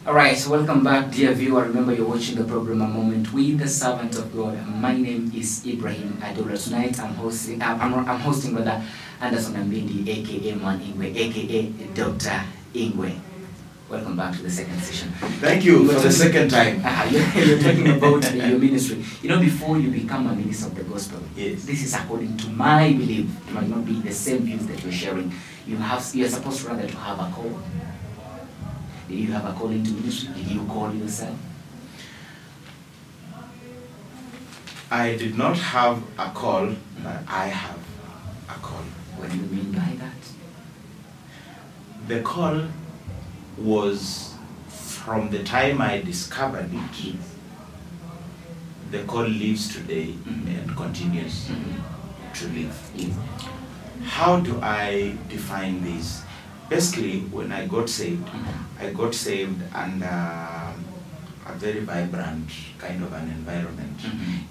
Alright, so welcome back, dear viewer. Remember, you're watching the program A Moment with the Servant of God. My name is Ibrahim Adola. Tonight I'm hosting rather Anderson Ambindi, aka Man Ingwe, aka Dr. Ingwe. Welcome back to the second session. Thank you for the second time. You're talking about your ministry. You know, before you become a minister of the gospel, Yes. this is according to my belief. It might not be the same views that you're sharing. You're supposed rather to have a call. Did you have a call into ministry? Did you call yourself? I did not have a call, but I have a call. What do you mean by that? The call was from the time I discovered it. The call lives today and continues to live. Yes. How do I define this? Basically, when I got saved under a very vibrant kind of an environment.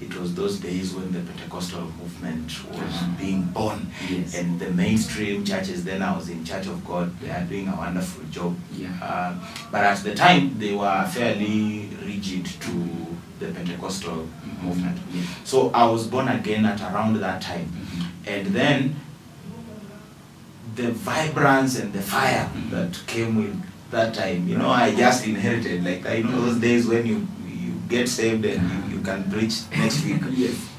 It was those days when the Pentecostal movement was being born. Yes. And the mainstream churches, then I was in Church of God, they are doing a wonderful job. Yeah. But at the time, they were fairly rigid to the Pentecostal movement. Yeah. So I was born again at around that time. And then the vibrance and the fire that came with that time, you know, I just inherited, like, I know those days when you get saved and you can preach next week. Yes.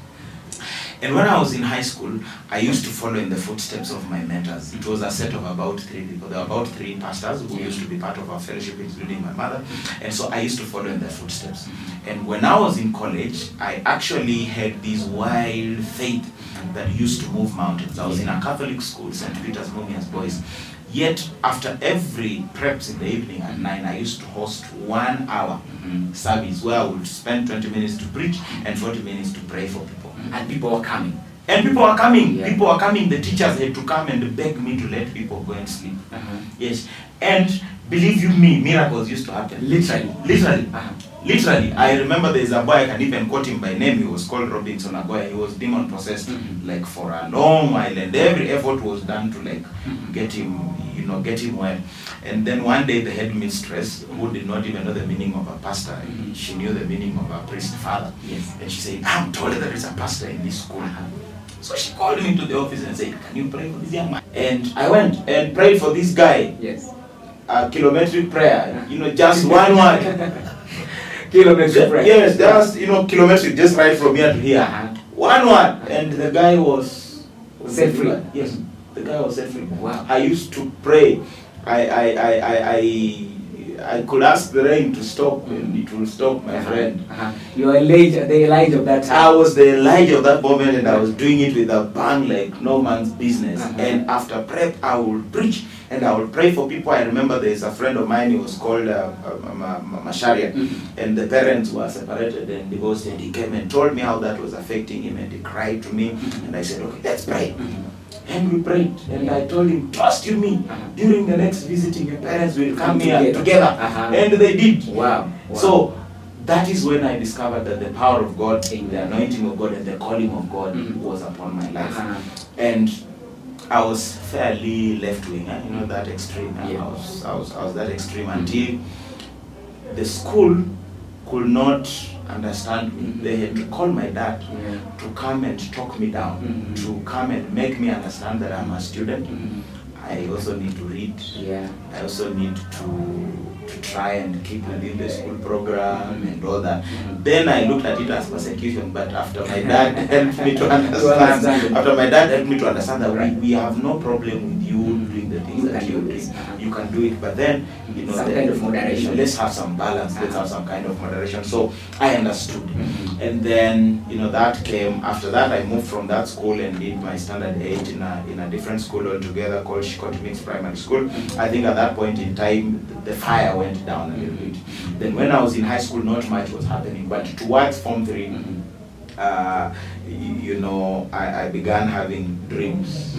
And when I was in high school, I used to follow in the footsteps of my mentors. It was a set of about 3 people. There were about 3 pastors who used to be part of our fellowship, including my mother. And so I used to follow in their footsteps. And when I was in college, I actually had this wild faith that used to move mountains. I was in a Catholic school, St. Peter's Mumias Boys. Yet, after every preps in the evening at 9, I used to host 1 hour service where I would spend 20 minutes to preach and 40 minutes to pray for people. And people were coming. And people are coming. Yeah. People are coming. The teachers had to come and beg me to let people go and sleep. Yes. And believe you me, miracles used to happen. Literally. Literally. Literally. I remember there's a boy, I can even quote him by name. He was called Robinson Agoya. He was demon possessed like for a long while, and every effort was done to like get him, you know, get him well. And then one day the headmistress, who did not even know the meaning of a pastor, she knew the meaning of a priest father. Yes. And she said, I'm told there is a pastor in this school. So she called me to the office and said, can you pray for this young man? And I went and prayed for this guy. Yes. A kilometric prayer, you know, just one word. Kilometric prayer. Yes, just, you know, kilometric, just right from here to here. One word. And the guy was Set free. Yes, the guy was set free. Wow. I used to pray. I could ask the rain to stop and it will stop, my friend. You are the Elijah of that time. I was the Elijah of that moment, and I was doing it with a bang like no man's business. And after prep, I would preach and I would pray for people. I remember there's a friend of mine, he was called Masharia, and the parents were separated and divorced, and he came and told me how that was affecting him, and he cried to me, and I said, okay, let's pray. And we prayed, and I told him, trust you me, during the next visiting, your parents will come here together. And they did. Wow. So that is when I discovered that the power of God, the anointing of God, and the calling of God was upon my life. And I was fairly left-wing, you know, that extreme. Yeah. I was that extreme until the school could not understand me. They had to call my dad to come and talk me down, to come and make me understand that I'm a student. I also need to read. Yeah. I also need to try and keep within the school program and all that. Then I looked at it as persecution, but after my dad helped me to understand, that we have no problem with you doing the things that you do. You can do it, but then, you know, some kind of moderation. Let's have some balance. Let's have some kind of moderation. So I understood. And then, you know, that came. After that, I moved from that school and did my standard 8 in a different school altogether called Shikoti Mixed Primary School. I think at that point in time, the fire went down a little bit. Then when I was in high school, not much was happening. But towards Form 3, you know, I began having dreams.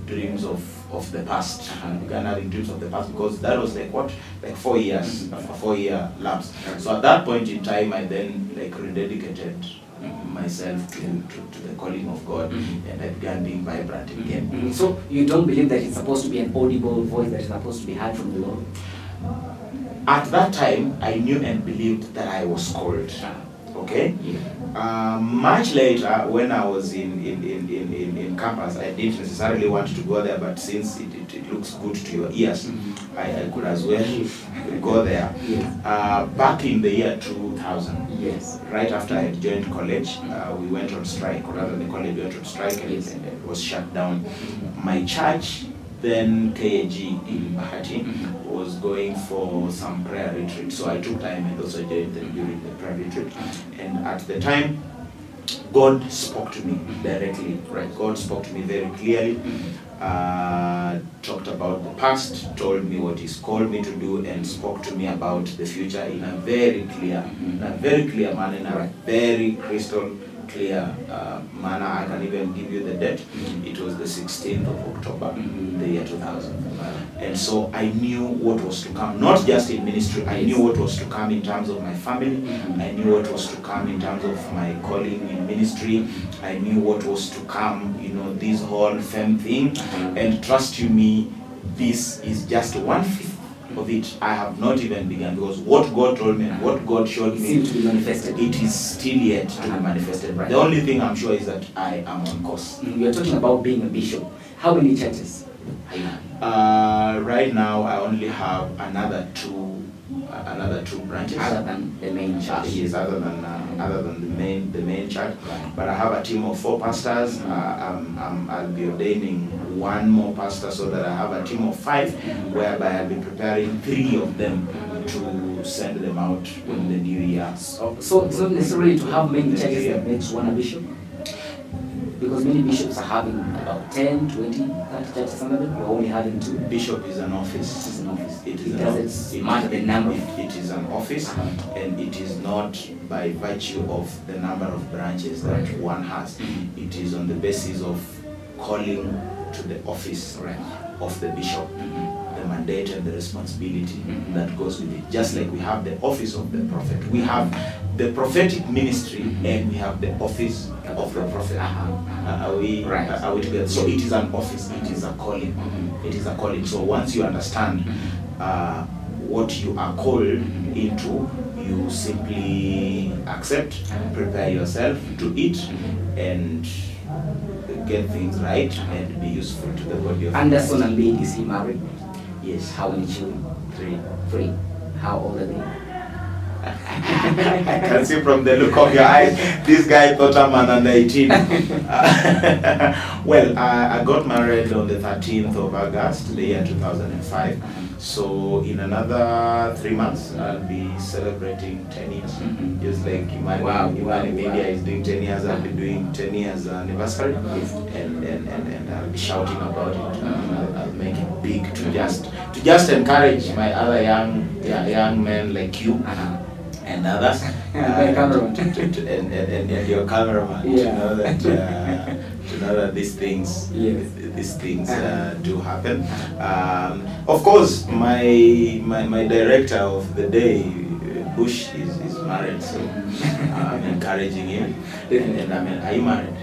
Dreams of the past. I began having dreams of the past because that was like what? Like 4 years, a 4-year lapse. So at that point in time, I then like rededicated myself to the calling of God, and I began being vibrant again. So you don't believe that it's supposed to be an audible voice that is supposed to be heard from the Lord? At that time, I knew and believed that I was called. Okay? Much later, when I was in campus, I didn't necessarily want to go there, but since it looks good to your ears, I could as well go there. Back in the year 2000, right after I had joined college, we went on strike, or rather the college went on strike, and it was shut down. My church, then KAG in Bahati, was going for some prayer retreat. So I took time and also joined them during the prayer retreat. And at the time, God spoke to me directly. Right? God spoke to me very clearly. Talked about the past, told me what He's called me to do, and spoke to me about the future in a very clear, manner, in a very crystal clear manner. I can even give you the date. It was the 16th of October, the year 2000. And so I knew what was to come, not just in ministry. I knew what was to come in terms of my family. I knew what was to come in terms of my calling in ministry. I knew what was to come, you know, this whole femme thing. And trust you me, this is just 1/5 of it. I have not even begun, because what God told me and what God showed me seems to be manifested. It is still yet to be manifested. The only thing I'm sure is that I am on course. We are talking about being a bishop. How many churches are you having? Right now, I only have another two branches. Other than the main church. Yes, other than the main church. But I have a team of 4 pastors. I'll be ordaining 1 more pastor, so that I have a team of 5, whereby I'll be preparing 3 of them to send them out in the new year. So it's not necessarily to have many churches that makes one a bishop, because many bishops are having about 10, 20, 30 churches under them. You're only having 2. Bishop is an office. It's an office. It doesn't matter the number. It is an office, and it is not by virtue of the number of branches that one has. It is on the basis of calling to the office of the bishop, the mandate and the responsibility that goes with it. Just like we have the office of the prophet, we have the prophetic ministry, and we have the office of the prophet. Are we together? So it is an office. It is a calling. It is a calling. So once you understand what you are called into, you simply accept, prepare yourself to it, and get things right and be useful to the body of Anderson and Bede, is he married? Yes. How many children? 3. How old are they? I can see from the look of your eyes, this guy thought I'm under 18. Well, I got married on the 13th of August, the year 2005. So in another 3 months, I'll be celebrating 10 years. Just like Imani Media is doing 10 years, I'll be doing 10 years anniversary. And I'll be shouting about it. I'll make it big to just encourage my other young men like you. And others, and your cameraman, to know that these things do happen. Of course, my director of the day, Bush, is married, so I'm encouraging him. And I mean, are you married?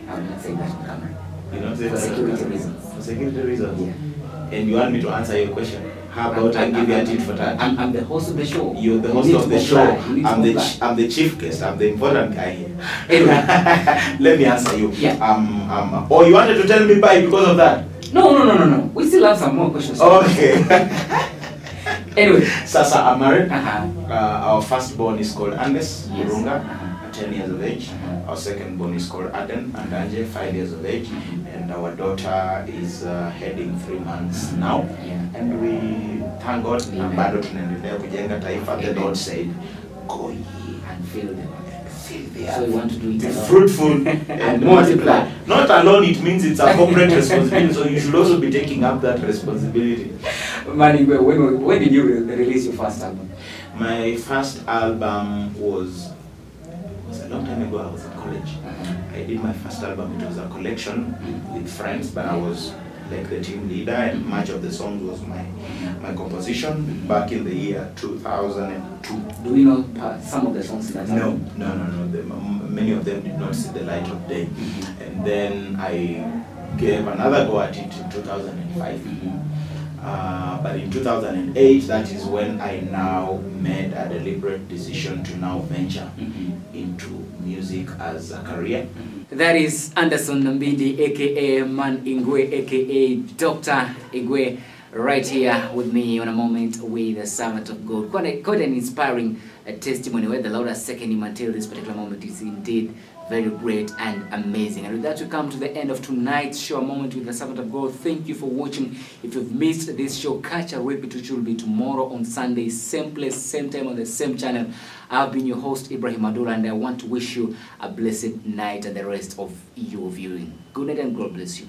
I'm not saying that on camera. You know, for security reasons. For security reasons. Yeah. And you want me to answer your question? How about I give you a tit for tat? I'm the host of the show. You're the host of the show. I'm the chief guest. I'm the important guy here. Anyway. Let me answer you. Yeah. Oh, you wanted to tell me bye because of that? No. We still have some more questions. Okay. Anyway. Sasa, I'm married. Our firstborn is called Andes Murunga, 10 years of age. Our secondborn is called Aden Andanje, 5 years of age. And our daughter is heading 3 months now. And we thank God, bado tunaendelea kujenga taifa. The Lord said, go ye and fill the earth. So you want to do it be fruitful and multiply. Not alone, it means it's a corporate responsibility, so you should also be taking up that responsibility. Ingwe, when did you release your first album? My first album was a long time ago. I was in college. I did my first album. It was a collection with friends, but I was like the team leader, and much of the songs was my composition back in the year 2002. Do we know some of the songs in that album? No. Many of them did not see the light of day. And then I gave another go at it in 2005. But in 2008, that is when I now made a deliberate decision to now venture into music as a career. That is Anderson Nambindi, aka Man Ingwe, aka Dr. Ingwe, right here with me on A Moment with the Servant of God. Quite an inspiring testimony where the Lord has taken him until this particular moment is indeed very great and amazing. And with that, we come to the end of tonight's show, A Moment with the Servant of God. Thank you for watching. If you've missed this show, catch a repeat, which will be tomorrow on Sunday, same place, same time on the same channel. I've been your host, Ibrahim Adula, and I want to wish you a blessed night and the rest of your viewing. Good night and God bless you.